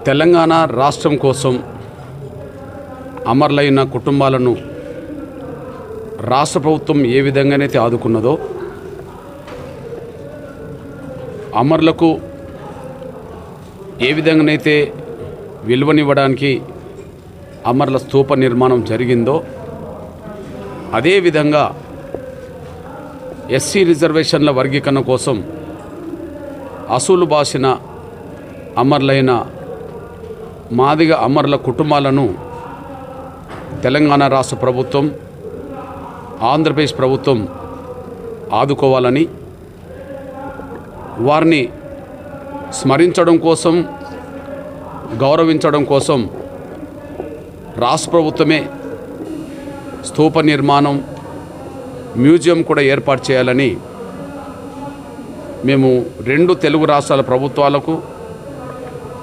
తెలంగాణ రాష్ట్రం కోసం అమరులైన కుటుంబాలను రాష్ట్ర ప్రభుత్వం ఏ విధంగానైతే ఆదుకున్నదో అమరులకు ఏ విధంగానైతే విలువనివ్వడానికి అమరుల స్తూప నిర్మాణం జరిగిందో అదేవిధంగా ఎస్సీ రిజర్వేషన్ల వర్గీకరణ కోసం అసూలు బాసిన అమరులైన మాదిగ అమరుల కుటుంబాలను తెలంగాణ రాష్ట్ర ప్రభుత్వం ఆంధ్రప్రదేశ్ ప్రభుత్వం ఆదుకోవాలని వారిని స్మరించడం కోసం గౌరవించడం కోసం రాష్ట్ర ప్రభుత్వమే స్తూప నిర్మాణం మ్యూజియం కూడా ఏర్పాటు చేయాలని మేము రెండు తెలుగు రాష్ట్రాల ప్రభుత్వాలకు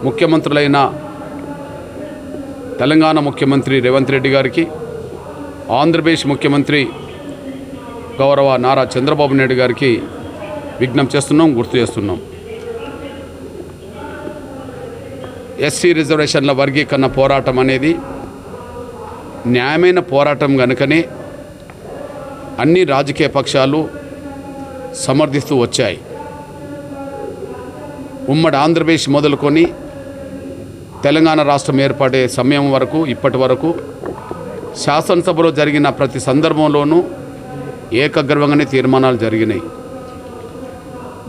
ముఖ్యమంత్రులైన తెలంగాణ ముఖ్యమంత్రి రేవంత్ రెడ్డి గారికి ఆంధ్రప్రదేశ్ ముఖ్యమంత్రి గౌరవ నారా చంద్రబాబు నాయుడు గారికి విజ్ఞప్తి చేస్తున్నాం, గుర్తు చేస్తున్నాం. ఎస్సీ రిజర్వేషన్ల వర్గీకరణ పోరాటం అనేది న్యాయమైన పోరాటం కనుకనే అన్ని రాజకీయ పక్షాలు సమర్థిస్తూ వచ్చాయి. ఉమ్మడి ఆంధ్రప్రదేశ్ మొదలుకొని తెలంగాణ రాష్ట్రం ఏర్పడే సమయం వరకు ఇప్పటి వరకు శాసనసభలో జరిగిన ప్రతి సందర్భంలోనూ ఏకగ్రీవంగానే తీర్మానాలు జరిగినాయి.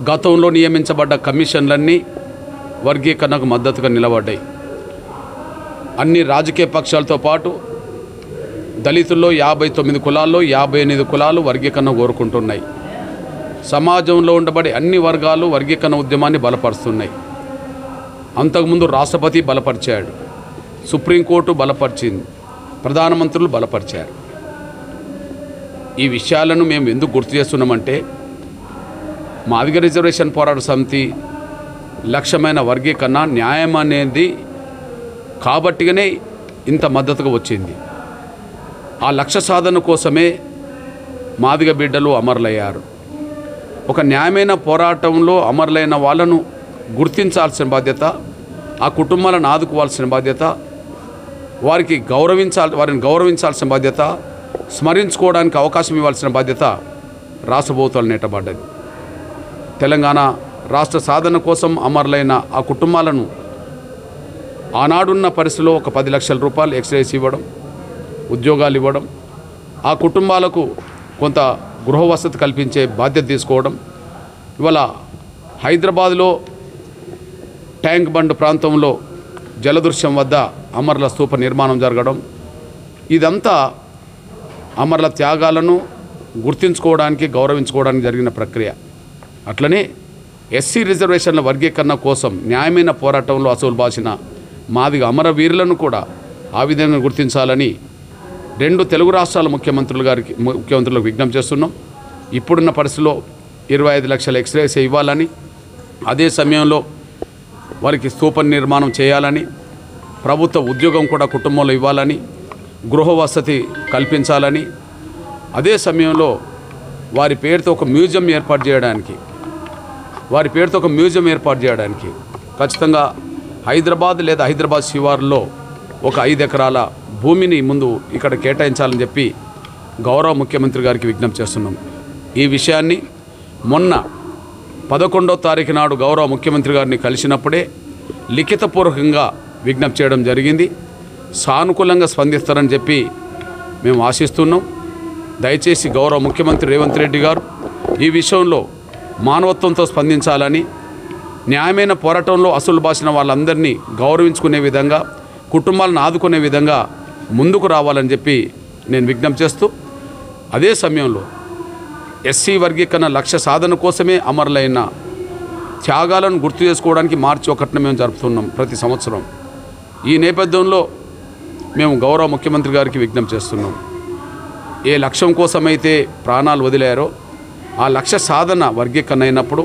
గతంలో నియమించబడ్డ కమిషన్లన్నీ వర్గీకరణకు మద్దతుగా నిలబడ్డాయి. అన్ని రాజకీయ పక్షాలతో పాటు దళితుల్లో 59 కులాల్లో 58 కులాలు వర్గీకరణ కోరుకుంటున్నాయి. సమాజంలో ఉండబడే అన్ని వర్గాలు వర్గీకరణ ఉద్యమాన్ని బలపరుస్తున్నాయి. అంతకుముందు రాష్ట్రపతి బలపరిచాడు, సుప్రీంకోర్టు బలపరిచింది, ప్రధానమంత్రులు బలపరిచారు. ఈ విషయాలను మేము ఎందుకు గుర్తు చేస్తున్నామంటే మాదిగ రిజర్వేషన్ పోరాట సమితి లక్ష్యమైన వర్గీకరణ న్యాయం అనేది కాబట్టిగానే ఇంత మద్దతుగా వచ్చింది. ఆ లక్ష్య సాధన కోసమే మాదిగ బిడ్డలు అమరులయ్యారు. ఒక న్యాయమైన పోరాటంలో అమరులైన వాళ్ళను గుర్తించాల్సిన బాధ్యత, ఆ కుటుంబాలను ఆదుకోవాల్సిన బాధ్యత, వారిని గౌరవించాల్సిన బాధ్యత, స్మరించుకోవడానికి అవకాశం ఇవ్వాల్సిన బాధ్యత రాష్ట్ర ప్రభుత్వాలు నెట్టబడ్డది. తెలంగాణ రాష్ట్ర సాధన కోసం అమరులైన ఆ కుటుంబాలను ఆనాడున్న పరిస్థితిలో ఒక 10 లక్షల రూపాయలు ఎక్స్రేస్ ఇవ్వడం, ఉద్యోగాలు ఇవ్వడం, ఆ కుటుంబాలకు కొంత గృహ వసతి కల్పించే బాధ్యత తీసుకోవడం, ఇవాళ హైదరాబాద్లో ట్యాంక్ బండ్ ప్రాంతంలో జలదృశ్యం వద్ద అమరుల స్తూప నిర్మాణం జరగడం, ఇదంతా అమరుల త్యాగాలను గుర్తించుకోవడానికి గౌరవించుకోవడానికి జరిగిన ప్రక్రియ. అట్లనే ఎస్సీ రిజర్వేషన్ల వర్గీకరణ కోసం న్యాయమైన పోరాటంలో అసూలు బాసిన మాదిగ అమరవీరులను కూడా ఆ విధంగా గుర్తించాలని రెండు తెలుగు రాష్ట్రాల ముఖ్యమంత్రులకు విజ్ఞప్తి చేస్తున్నాం. ఇప్పుడున్న పరిస్థితిలో 25 లక్షల ఎక్స్రేస్ ఇవ్వాలని, అదే సమయంలో వారికి స్తూప నిర్మాణం చేయాలని, ప్రభుత్వ ఉద్యోగం కూడా కుటుంబంలో ఇవ్వాలని, గృహ వసతి కల్పించాలని, అదే సమయంలో వారి పేరుతో ఒక మ్యూజియం ఏర్పాటు చేయడానికి ఖచ్చితంగా హైదరాబాద్ లేదా హైదరాబాద్ శివారులో ఒక 5 ఎకరాల భూమిని ముందు ఇక్కడ కేటాయించాలని చెప్పి గౌరవ ముఖ్యమంత్రి గారికి విజ్ఞప్తి చేస్తున్నాం. ఈ విషయాన్ని మొన్న 11వ తారీఖు నాడు గౌరవ ముఖ్యమంత్రి గారిని కలిసినప్పుడే లిఖితపూర్వకంగా విజ్ఞప్తి చేయడం జరిగింది. సానుకూలంగా స్పందిస్తారని చెప్పి మేము ఆశిస్తున్నాం. దయచేసి గౌరవ ముఖ్యమంత్రి రేవంత్ రెడ్డి గారు ఈ విషయంలో మానవత్వంతో స్పందించాలని, న్యాయమైన పోరాటంలో అసలు బాసిన వాళ్ళందరినీ గౌరవించుకునే విధంగా, కుటుంబాలను ఆదుకునే విధంగా ముందుకు రావాలని చెప్పి నేను విజ్ఞప్తి చేస్తూ, అదే సమయంలో ఎస్సీ వర్గీకరణ లక్ష్య సాధన కోసమే అమరులైన త్యాగాలను గుర్తు చేసుకోవడానికి మార్చి 1న మేము జరుపుతున్నాం ప్రతి సంవత్సరం. ఈ నేపథ్యంలో మేము గౌరవ ముఖ్యమంత్రి గారికి విజ్ఞప్తి చేస్తున్నాం. ఏ లక్ష్యం కోసమైతే ప్రాణాలు వదిలారో ఆ లక్ష్య సాధన వర్గీకరణ అయినప్పుడు